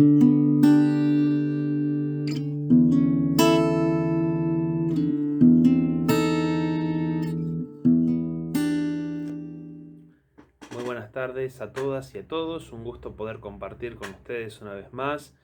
Muy buenas tardes a todas y a todos, un gusto poder compartir con ustedes una vez más.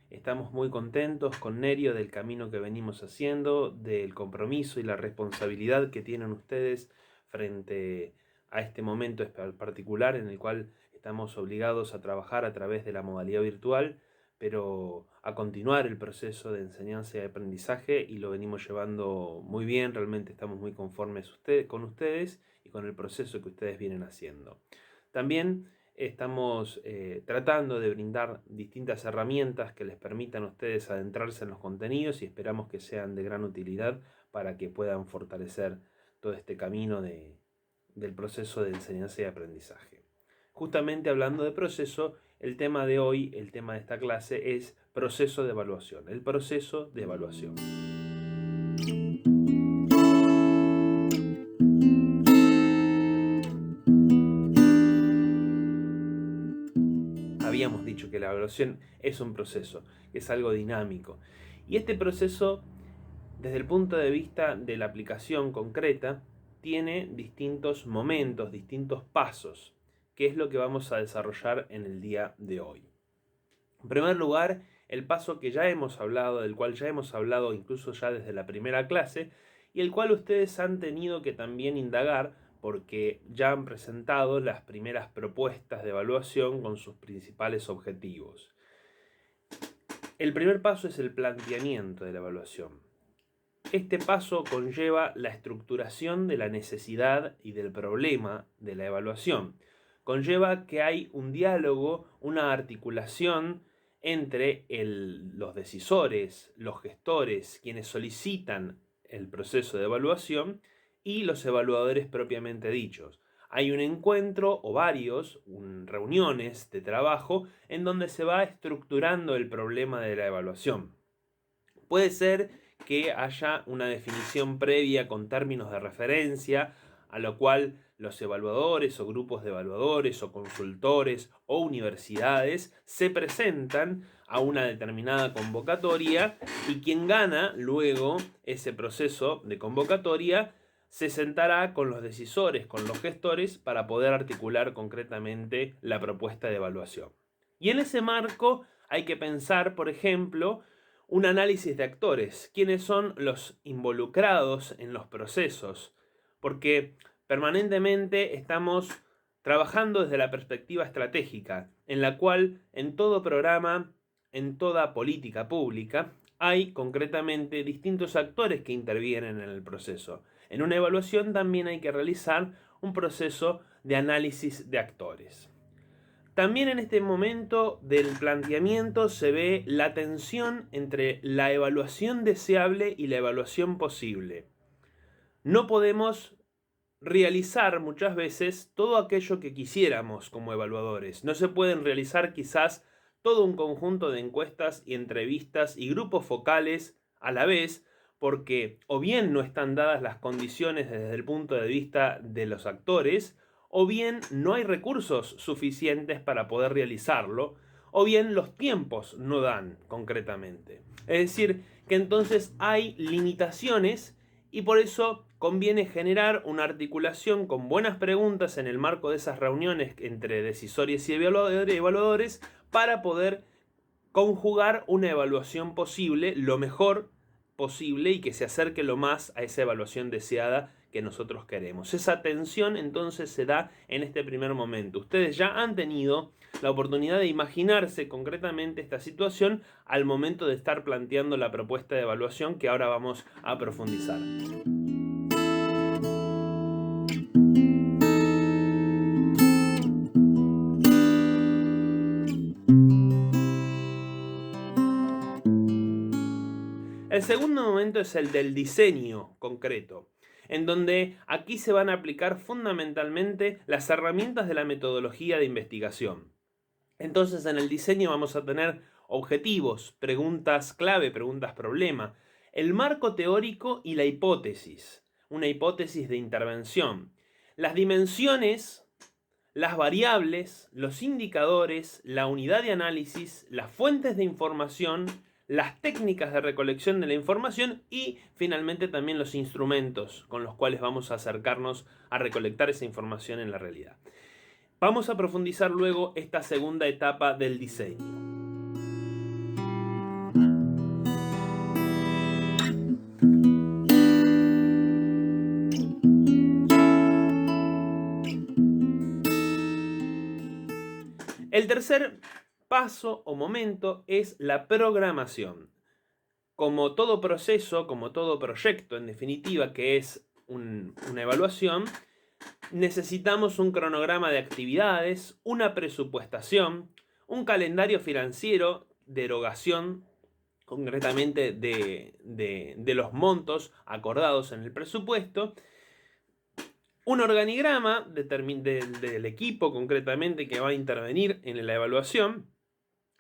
Estamos muy contentos con Nerio del camino que venimos haciendo, del compromiso y la responsabilidad que tienen ustedes frente a este momento particular en el cual estamos obligados a trabajar a través de la modalidad virtual, pero a continuar el proceso de enseñanza y aprendizaje, y lo venimos llevando muy bien. Realmente estamos muy conformes con ustedes y con el proceso que ustedes vienen haciendo. También estamos tratando de brindar distintas herramientas que les permitan a ustedes adentrarse en los contenidos, y esperamos que sean de gran utilidad para que puedan fortalecer todo este camino del proceso de enseñanza y aprendizaje. Justamente hablando de proceso, el tema de hoy, el tema de esta clase es proceso de evaluación, el proceso de evaluación. Habíamos dicho que la evaluación es un proceso, que es algo dinámico. Y este proceso, desde el punto de vista de la aplicación concreta, tiene distintos momentos, distintos pasos, que es lo que vamos a desarrollar en el día de hoy. En primer lugar, el paso que ya hemos hablado, del cual ya hemos hablado incluso ya desde la primera clase, y el cual ustedes han tenido que también indagar porque ya han presentado las primeras propuestas de evaluación con sus principales objetivos. El primer paso es el planteamiento de la evaluación. Este paso conlleva la estructuración de la necesidad y del problema de la evaluación. Conlleva que hay un diálogo, una articulación entre los decisores, los gestores, quienes solicitan el proceso de evaluación, y los evaluadores propiamente dichos. Hay un encuentro o varios, reuniones de trabajo en donde se va estructurando el problema de la evaluación. Puede ser que haya una definición previa con términos de referencia, a lo cual los evaluadores o grupos de evaluadores o consultores o universidades se presentan a una determinada convocatoria, y quien gana luego ese proceso de convocatoria se sentará con los decisores, con los gestores, para poder articular concretamente la propuesta de evaluación. Y en ese marco hay que pensar, por ejemplo, un análisis de actores, quiénes son los involucrados en los procesos, porque permanentemente estamos trabajando desde la perspectiva estratégica, en la cual en todo programa, en toda política pública, hay concretamente distintos actores que intervienen en el proceso. En una evaluación también hay que realizar un proceso de análisis de actores. También en este momento del planteamiento se ve la tensión entre la evaluación deseable y la evaluación posible. No podemos realizar muchas veces todo aquello que quisiéramos como evaluadores. No se pueden realizar quizás todo un conjunto de encuestas y entrevistas y grupos focales a la vez, porque o bien no están dadas las condiciones desde el punto de vista de los actores, o bien no hay recursos suficientes para poder realizarlo, o bien los tiempos no dan concretamente. Es decir, que entonces hay limitaciones, y por eso conviene generar una articulación con buenas preguntas en el marco de esas reuniones entre decisores y evaluadores para poder conjugar una evaluación posible lo mejor posible y que se acerque lo más a esa evaluación deseada que nosotros queremos. Esa tensión entonces se da en este primer momento. Ustedes ya han tenido la oportunidad de imaginarse concretamente esta situación al momento de estar planteando la propuesta de evaluación que ahora vamos a profundizar. El segundo momento es el del diseño concreto, en donde aquí se van a aplicar fundamentalmente las herramientas de la metodología de investigación. Entonces, en el diseño vamos a tener objetivos, preguntas clave, preguntas problema, el marco teórico y la hipótesis, una hipótesis de intervención, las dimensiones, las variables, los indicadores, la unidad de análisis, las fuentes de información, las técnicas de recolección de la información y finalmente también los instrumentos con los cuales vamos a acercarnos a recolectar esa información en la realidad. Vamos a profundizar luego esta segunda etapa del diseño. El tercer paso o momento es la programación. Como todo proceso, como todo proyecto, en definitiva, que es una evaluación, necesitamos un cronograma de actividades, una presupuestación, un calendario financiero de erogación, concretamente de los montos acordados en el presupuesto, un organigrama del equipo concretamente que va a intervenir en la evaluación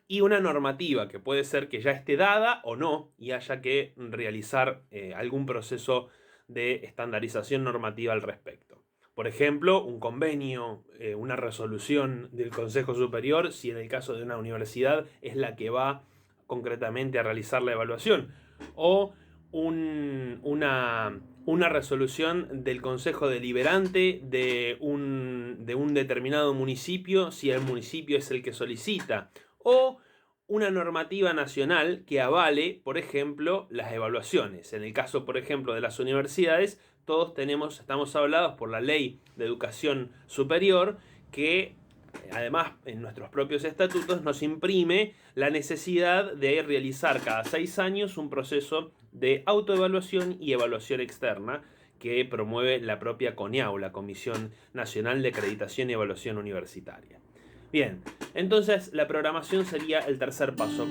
y una normativa que puede ser que ya esté dada o no y haya que realizar algún proceso de estandarización normativa al respecto. Por ejemplo, un convenio, una resolución del Consejo Superior, si en el caso de una universidad es la que va concretamente a realizar la evaluación, o una resolución del Consejo Deliberante de un determinado municipio, si el municipio es el que solicita, o una normativa nacional que avale, por ejemplo, las evaluaciones. En el caso, por ejemplo, de las universidades, todos estamos avalados por la Ley de Educación Superior, que además en nuestros propios estatutos nos imprime la necesidad de realizar cada 6 años un proceso de autoevaluación y evaluación externa que promueve la propia CONEAU, la Comisión Nacional de Acreditación y Evaluación Universitaria. Bien, entonces la programación sería el tercer paso.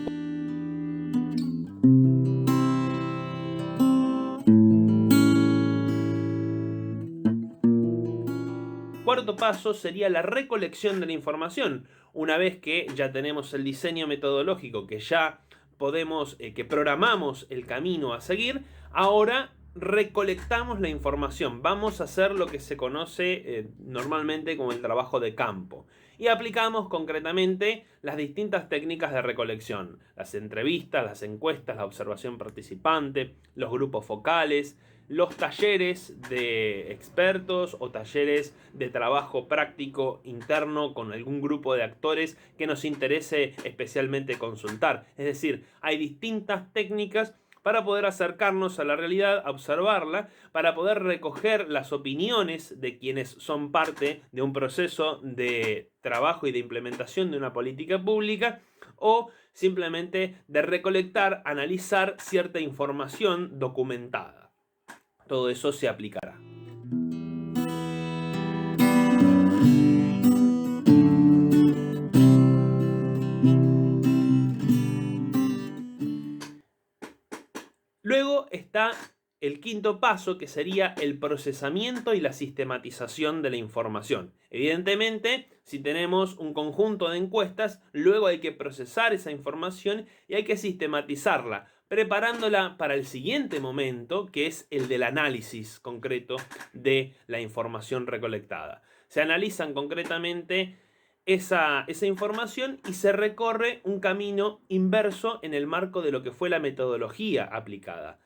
Cuarto paso sería la recolección de la información. Una vez que ya tenemos el diseño metodológico, que ya podemos, que programamos el camino a seguir, ahora recolectamos la información. Vamos a hacer lo que se conoce normalmente como el trabajo de campo. Y aplicamos concretamente las distintas técnicas de recolección. Las entrevistas, las encuestas, la observación participante, los grupos focales, los talleres de expertos o talleres de trabajo práctico interno con algún grupo de actores que nos interese especialmente consultar. Es decir, hay distintas técnicas para poder acercarnos a la realidad, observarla, para poder recoger las opiniones de quienes son parte de un proceso de trabajo y de implementación de una política pública, o simplemente de recolectar, analizar cierta información documentada. Todo eso se aplicará. Luego está el quinto paso, que sería el procesamiento y la sistematización de la información. Evidentemente, si tenemos un conjunto de encuestas, luego hay que procesar esa información y hay que sistematizarla, preparándola para el siguiente momento, que es el del análisis concreto de la información recolectada. Se analizan concretamente esa información y se recorre un camino inverso en el marco de lo que fue la metodología aplicada.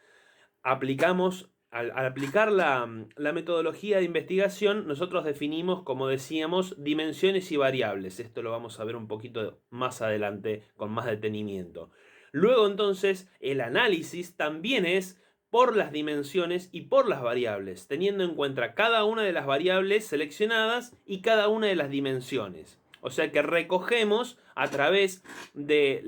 Al aplicar la metodología de investigación, nosotros definimos, como decíamos, dimensiones y variables. Esto lo vamos a ver un poquito más adelante con más detenimiento. Luego entonces el análisis también es por las dimensiones y por las variables, teniendo en cuenta cada una de las variables seleccionadas y cada una de las dimensiones. O sea que recogemos a través de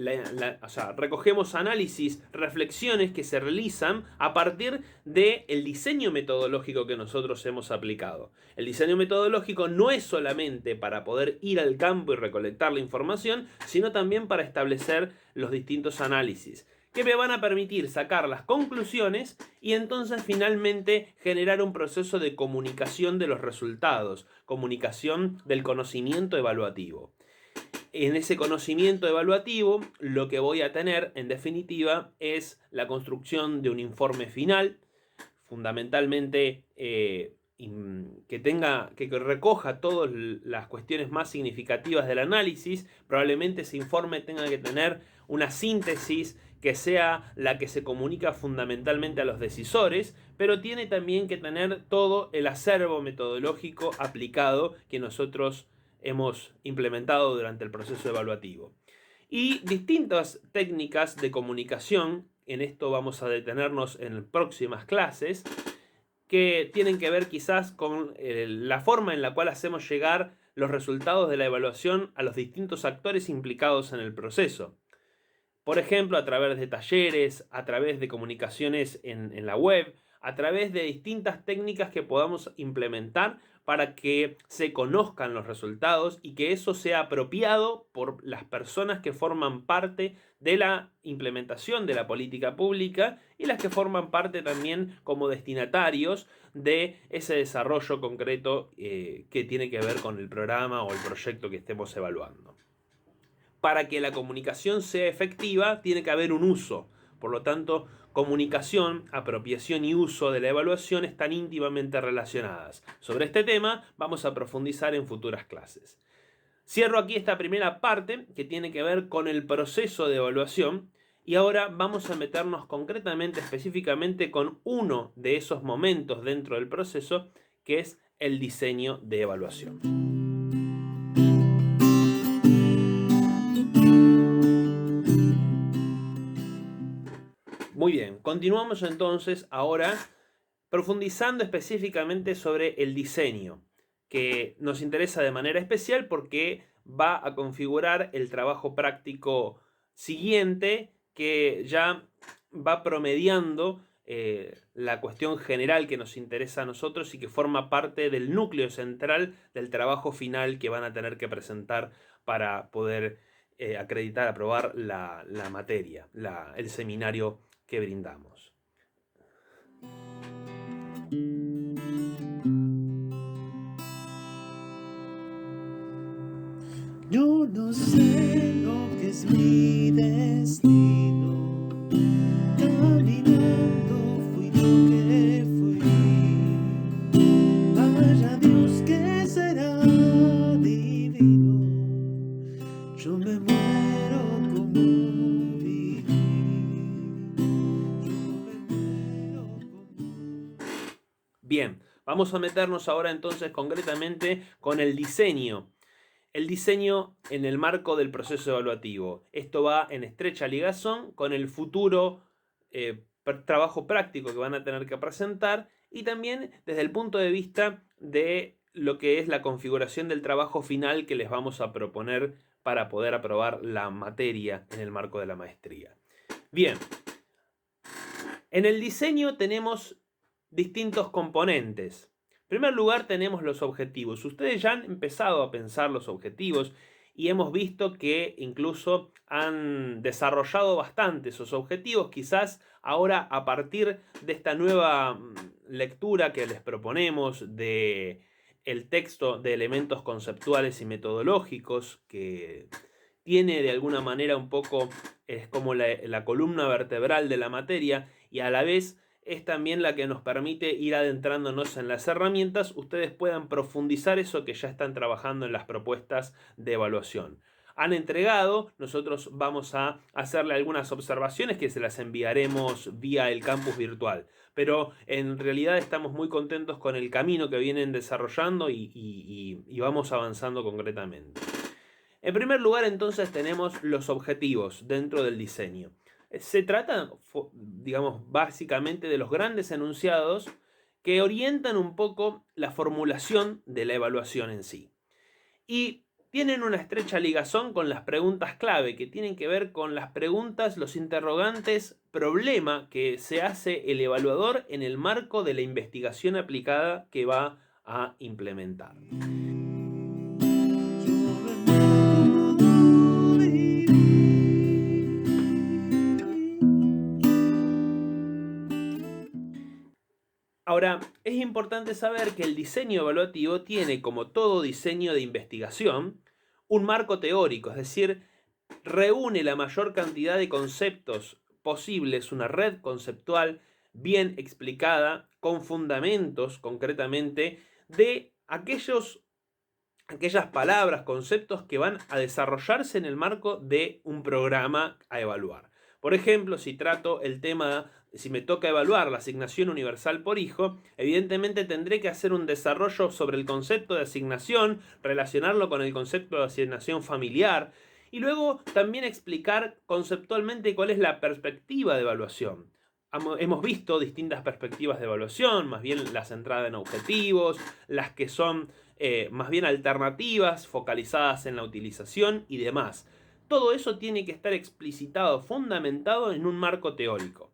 recogemos análisis, reflexiones que se realizan a partir del diseño metodológico que nosotros hemos aplicado. El diseño metodológico no es solamente para poder ir al campo y recolectar la información, sino también para establecer los distintos análisis que me van a permitir sacar las conclusiones y entonces finalmente generar un proceso de comunicación de los resultados, comunicación del conocimiento evaluativo. En ese conocimiento evaluativo, lo que voy a tener, en definitiva, es la construcción de un informe final, fundamentalmente que recoja todas las cuestiones más significativas del análisis. Probablemente ese informe tenga que tener una síntesis que sea la que se comunica fundamentalmente a los decisores, pero tiene también que tener todo el acervo metodológico aplicado que nosotros hemos implementado durante el proceso evaluativo. Y distintas técnicas de comunicación, en esto vamos a detenernos en próximas clases, que tienen que ver quizás con la forma en la cual hacemos llegar los resultados de la evaluación a los distintos actores implicados en el proceso. Por ejemplo, a través de talleres, a través de comunicaciones en la web, a través de distintas técnicas que podamos implementar para que se conozcan los resultados y que eso sea apropiado por las personas que forman parte de la implementación de la política pública y las que forman parte también como destinatarios de ese desarrollo concreto que tiene que ver con el programa o el proyecto que estemos evaluando. Para que la comunicación sea efectiva, tiene que haber un uso. Por lo tanto, comunicación, apropiación y uso de la evaluación están íntimamente relacionadas. Sobre este tema vamos a profundizar en futuras clases. Cierro aquí esta primera parte que tiene que ver con el proceso de evaluación y ahora vamos a meternos concretamente, específicamente con uno de esos momentos dentro del proceso, que es el diseño de evaluación. Muy bien, continuamos entonces ahora profundizando específicamente sobre el diseño, que nos interesa de manera especial porque va a configurar el trabajo práctico siguiente, que ya va promediando la cuestión general que nos interesa a nosotros y que forma parte del núcleo central del trabajo final que van a tener que presentar para poder acreditar, aprobar la materia, el seminario que brindamos. Yo no sé lo que es mi destino, caminando fui lo que fui. Vaya Dios que será divino, yo me muero como viví. Bien, vamos a meternos ahora entonces concretamente con el diseño. El diseño en el marco del proceso evaluativo. Esto va en estrecha ligación con el futuro trabajo práctico que van a tener que presentar y también desde el punto de vista de lo que es la configuración del trabajo final que les vamos a proponer para poder aprobar la materia en el marco de la maestría. Bien, en el diseño tenemos distintos componentes. En primer lugar tenemos los objetivos. Ustedes ya han empezado a pensar los objetivos y hemos visto que incluso han desarrollado bastante esos objetivos. Quizás ahora a partir de esta nueva lectura que les proponemos de el texto de elementos conceptuales y metodológicos, que tiene de alguna manera un poco, es como la columna vertebral de la materia y a la vez es también la que nos permite ir adentrándonos en las herramientas, ustedes puedan profundizar eso que ya están trabajando en las propuestas de evaluación. Han entregado, nosotros vamos a hacerle algunas observaciones que se las enviaremos vía el campus virtual, pero en realidad estamos muy contentos con el camino que vienen desarrollando y vamos avanzando concretamente. En primer lugar, entonces, tenemos los objetivos dentro del diseño. Se trata, digamos, básicamente de los grandes enunciados que orientan un poco la formulación de la evaluación en sí. Y tienen una estrecha ligazón con las preguntas clave, que tienen que ver con las preguntas, los interrogantes, problema que se hace el evaluador en el marco de la investigación aplicada que va a implementar. Ahora, es importante saber que el diseño evaluativo tiene, como todo diseño de investigación, un marco teórico, es decir, reúne la mayor cantidad de conceptos posibles, una red conceptual bien explicada, con fundamentos concretamente, de aquellas palabras, conceptos que van a desarrollarse en el marco de un programa a evaluar. Por ejemplo, si me toca evaluar la asignación universal por hijo, evidentemente tendré que hacer un desarrollo sobre el concepto de asignación, relacionarlo con el concepto de asignación familiar y luego también explicar conceptualmente cuál es la perspectiva de evaluación. Hemos visto distintas perspectivas de evaluación, más bien la centrada en objetivos, las que son más bien alternativas, focalizadas en la utilización y demás. Todo eso tiene que estar explicitado, fundamentado en un marco teórico.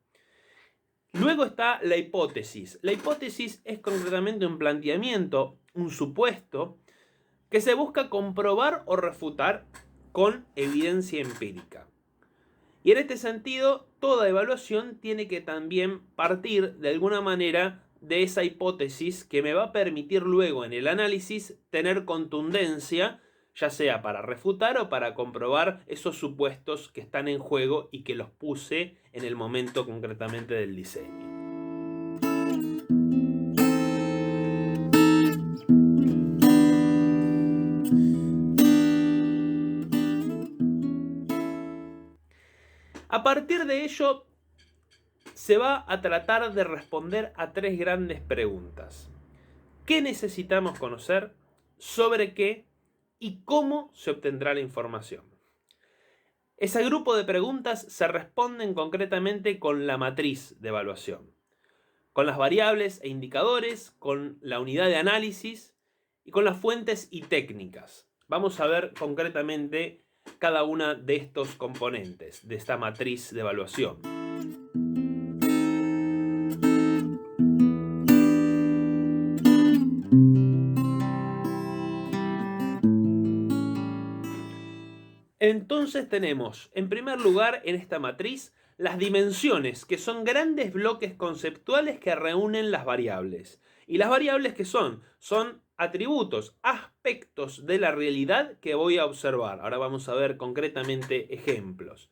Luego está la hipótesis. La hipótesis es concretamente un planteamiento, un supuesto, que se busca comprobar o refutar con evidencia empírica. Y en este sentido, toda evaluación tiene que también partir de alguna manera de esa hipótesis que me va a permitir luego en el análisis tener contundencia, ya sea para refutar o para comprobar esos supuestos que están en juego y que los puse en el momento concretamente del diseño. A partir de ello, se va a tratar de responder a tres grandes preguntas. ¿Qué necesitamos conocer? ¿Sobre qué? ¿Y cómo se obtendrá la información? Ese grupo de preguntas se responden concretamente con la matriz de evaluación, con las variables e indicadores, con la unidad de análisis y con las fuentes y técnicas. Vamos a ver concretamente cada una de estos componentes de esta matriz de evaluación. Entonces tenemos, en primer lugar, en esta matriz, las dimensiones, que son grandes bloques conceptuales que reúnen las variables. ¿Y las variables qué son? Son atributos, aspectos de la realidad que voy a observar. Ahora vamos a ver concretamente ejemplos.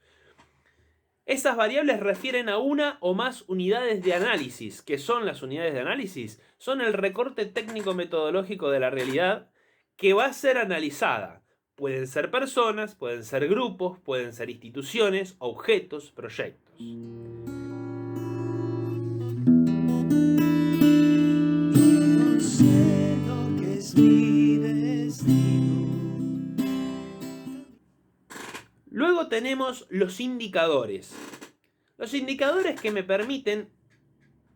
Esas variables refieren a una o más unidades de análisis. ¿Qué son las unidades de análisis? Son el recorte técnico-metodológico de la realidad que va a ser analizada. Pueden ser personas, pueden ser grupos, pueden ser instituciones, objetos, proyectos. No sé lo que es mi destino. Luego tenemos los indicadores. Los indicadores que me permiten,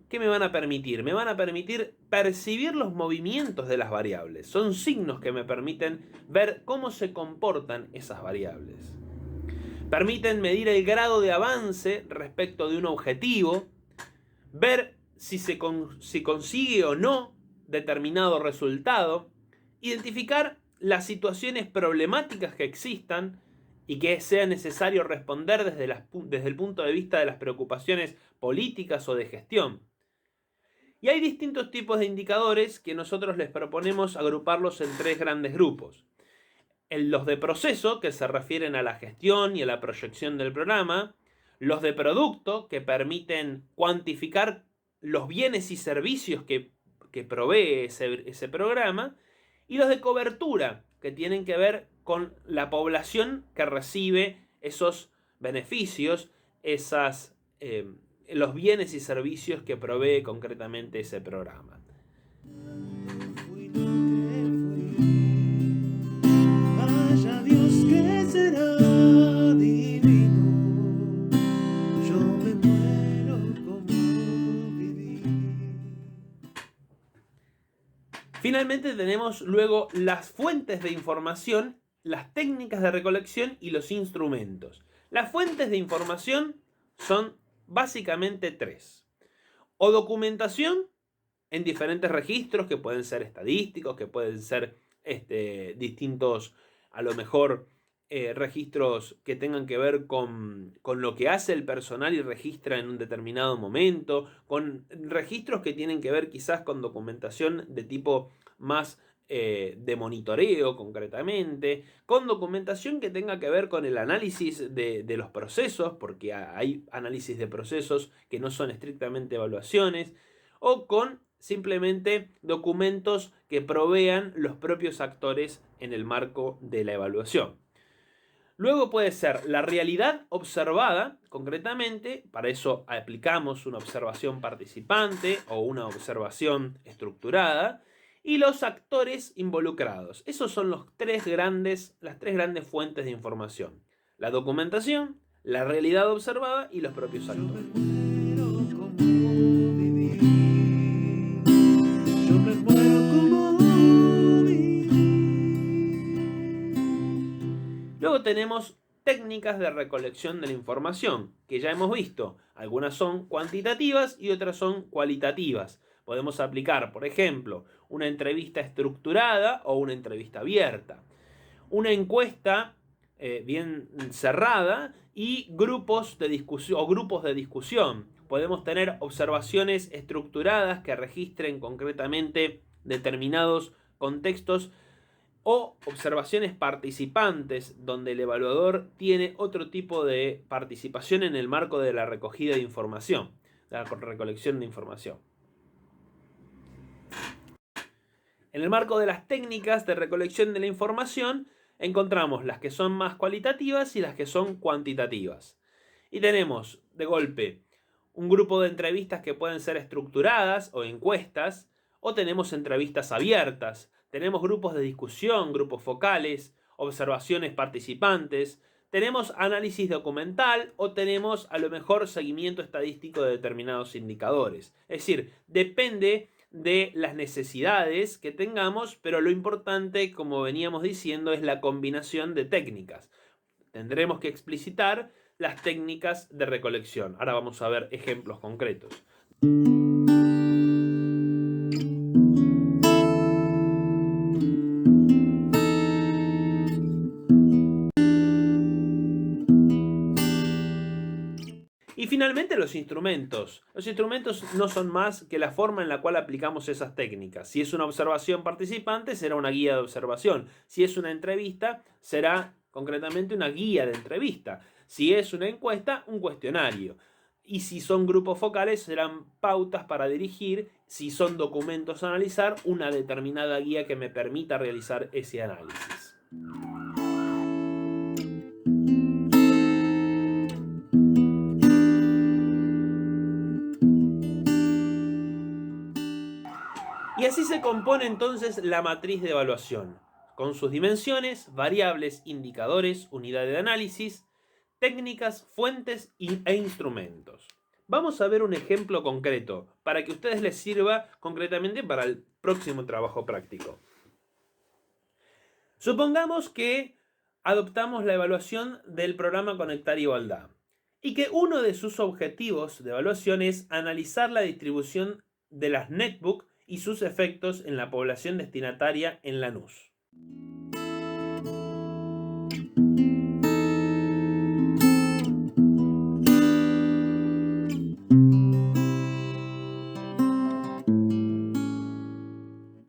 ¿qué me van a permitir? Me van a permitir percibir los movimientos de las variables. Son signos que me permiten ver cómo se comportan esas variables. Permiten medir el grado de avance respecto de un objetivo, ver si consigue o no determinado resultado, identificar las situaciones problemáticas que existan y que sea necesario responder desde el punto de vista de las preocupaciones políticas o de gestión. Y hay distintos tipos de indicadores que nosotros les proponemos agruparlos en tres grandes grupos. Los de proceso, que se refieren a la gestión y a la proyección del programa. Los de producto, que permiten cuantificar los bienes y servicios que provee ese programa. Y los de cobertura, que tienen que ver con la población que recibe esos beneficios, los bienes y servicios que provee concretamente ese programa. Fui lo que fui. Vaya Dios que será divino. Yo me muero como viví. Finalmente tenemos luego las fuentes de información, las técnicas de recolección y los instrumentos. Las fuentes de información son básicamente tres. O documentación en diferentes registros que pueden ser estadísticos, que pueden ser distintos, a lo mejor registros que tengan que ver con lo que hace el personal y registra en un determinado momento, con registros que tienen que ver quizás con documentación de tipo más de monitoreo concretamente, con documentación que tenga que ver con el análisis de los procesos, porque hay análisis de procesos que no son estrictamente evaluaciones, o con simplemente documentos que provean los propios actores en el marco de la evaluación. Luego puede ser la realidad observada, concretamente, para eso aplicamos una observación participante o una observación estructurada, y los actores involucrados. Esos son las tres grandes fuentes de información: la documentación, la realidad observada y los propios actores. Luego tenemos técnicas de recolección de la información, que ya hemos visto. Algunas son cuantitativas y otras son cualitativas. Podemos aplicar, por ejemplo, una entrevista estructurada o una entrevista abierta, una encuesta bien cerrada y grupos de discusión. Podemos tener observaciones estructuradas que registren concretamente determinados contextos, o observaciones participantes, donde el evaluador tiene otro tipo de participación en el marco de la recogida de información, la recolección de información. En el marco de las técnicas de recolección de la información, encontramos las que son más cualitativas y las que son cuantitativas. Y tenemos, de golpe, un grupo de entrevistas que pueden ser estructuradas o encuestas, o tenemos entrevistas abiertas. Tenemos grupos de discusión, grupos focales, observaciones participantes, tenemos análisis documental o tenemos a lo mejor seguimiento estadístico de determinados indicadores. Es decir, depende de las necesidades que tengamos, pero lo importante, como veníamos diciendo, es la combinación de técnicas. Tendremos que explicitar las técnicas de recolección. Ahora vamos a ver ejemplos concretos. Y finalmente los instrumentos. Los instrumentos no son más que la forma en la cual aplicamos esas técnicas. Si es una observación participante, será una guía de observación. Si es una entrevista, será concretamente una guía de entrevista. Si es una encuesta, un cuestionario. Y si son grupos focales, serán pautas para dirigir. Si son documentos a analizar, una determinada guía que me permita realizar ese análisis. Y así se compone entonces la matriz de evaluación, con sus dimensiones, variables, indicadores, unidad de análisis, técnicas, fuentes e instrumentos. Vamos a ver un ejemplo concreto para que a ustedes les sirva concretamente para el próximo trabajo práctico. Supongamos que adoptamos la evaluación del programa Conectar Igualdad y que uno de sus objetivos de evaluación es analizar la distribución de las netbooks y sus efectos en la población destinataria en Lanús.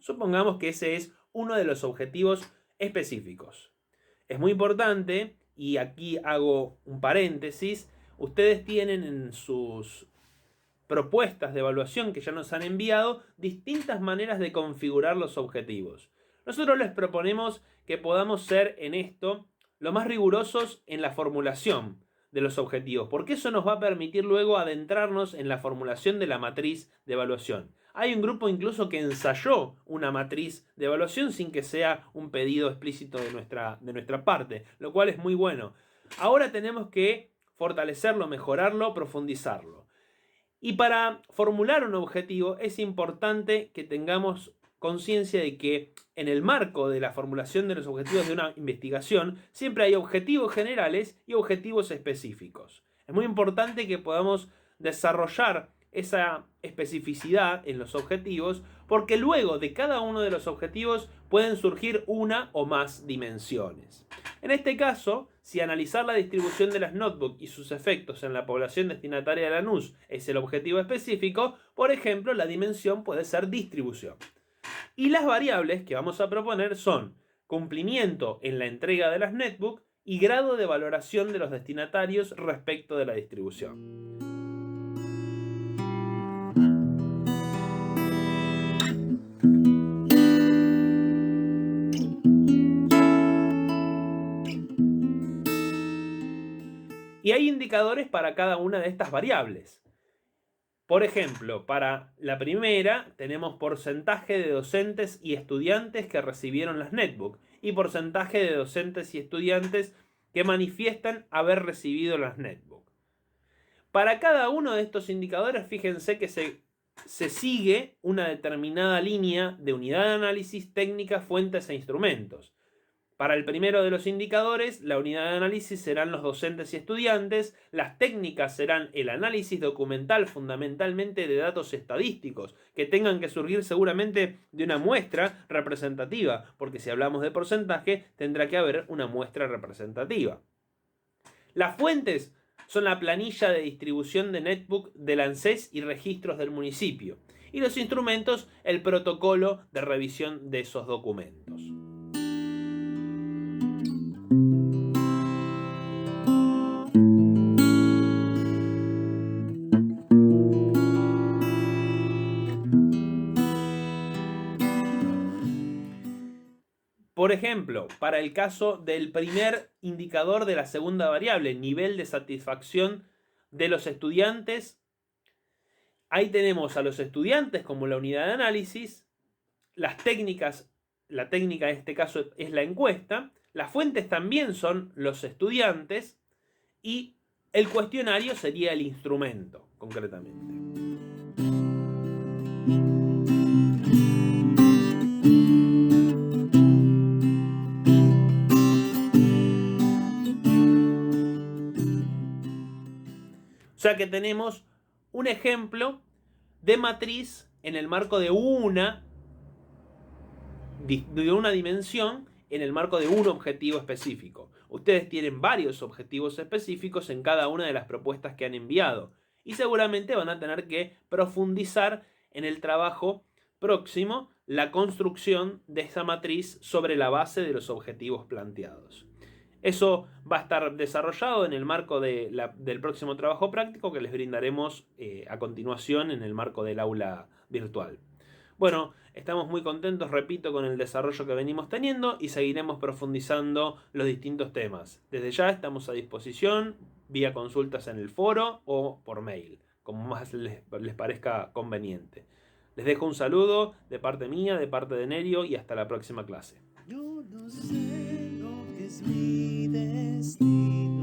Supongamos que ese es uno de los objetivos específicos. Es muy importante, y aquí hago un paréntesis, ustedes tienen en sus propuestas de evaluación que ya nos han enviado distintas maneras de configurar los objetivos. Nosotros les proponemos que podamos ser en esto lo más rigurosos en la formulación de los objetivos, porque eso nos va a permitir luego adentrarnos en la formulación de la matriz de evaluación. Hay un grupo incluso que ensayó una matriz de evaluación sin que sea un pedido explícito de nuestra parte, lo cual es muy bueno. Ahora tenemos que fortalecerlo, mejorarlo, profundizarlo. Y para formular un objetivo es importante que tengamos conciencia de que en el marco de la formulación de los objetivos de una investigación siempre hay objetivos generales y objetivos específicos. Es muy importante que podamos desarrollar esa especificidad en los objetivos, porque luego de cada uno de los objetivos pueden surgir una o más dimensiones. En este caso, si analizar la distribución de las notebooks y sus efectos en la población destinataria de Lanús es el objetivo específico, por ejemplo, la dimensión puede ser distribución. Y las variables que vamos a proponer son cumplimiento en la entrega de las netbook y grado de valoración de los destinatarios respecto de la distribución. Y hay indicadores para cada una de estas variables. Por ejemplo, para la primera tenemos porcentaje de docentes y estudiantes que recibieron las netbook y porcentaje de docentes y estudiantes que manifiestan haber recibido las netbook. Para cada uno de estos indicadores, fíjense que se sigue una determinada línea de unidad de análisis, técnicas, fuentes e instrumentos. Para el primero de los indicadores, la unidad de análisis serán los docentes y estudiantes, las técnicas serán el análisis documental fundamentalmente de datos estadísticos, que tengan que surgir seguramente de una muestra representativa, porque si hablamos de porcentaje, tendrá que haber una muestra representativa. Las fuentes son la planilla de distribución de netbook del ANSES y registros del municipio, y los instrumentos, el protocolo de revisión de esos documentos. Por ejemplo, para el caso del primer indicador de la segunda variable, nivel de satisfacción de los estudiantes, ahí tenemos a los estudiantes como la unidad de análisis, las técnicas, la técnica en este caso es la encuesta, las fuentes también son los estudiantes y el cuestionario sería el instrumento, concretamente. O sea que tenemos un ejemplo de matriz en el marco de una dimensión, en el marco de un objetivo específico. Ustedes tienen varios objetivos específicos en cada una de las propuestas que han enviado y seguramente van a tener que profundizar en el trabajo próximo la construcción de esa matriz sobre la base de los objetivos planteados. Eso va a estar desarrollado en el marco del próximo trabajo práctico que les brindaremos a continuación en el marco del aula virtual. Bueno, estamos muy contentos, repito, con el desarrollo que venimos teniendo y seguiremos profundizando los distintos temas. Desde ya estamos a disposición vía consultas en el foro o por mail, como más les parezca conveniente. Les dejo un saludo de parte mía, de parte de Nerio y hasta la próxima clase. Yo no sé lo que es mi destino.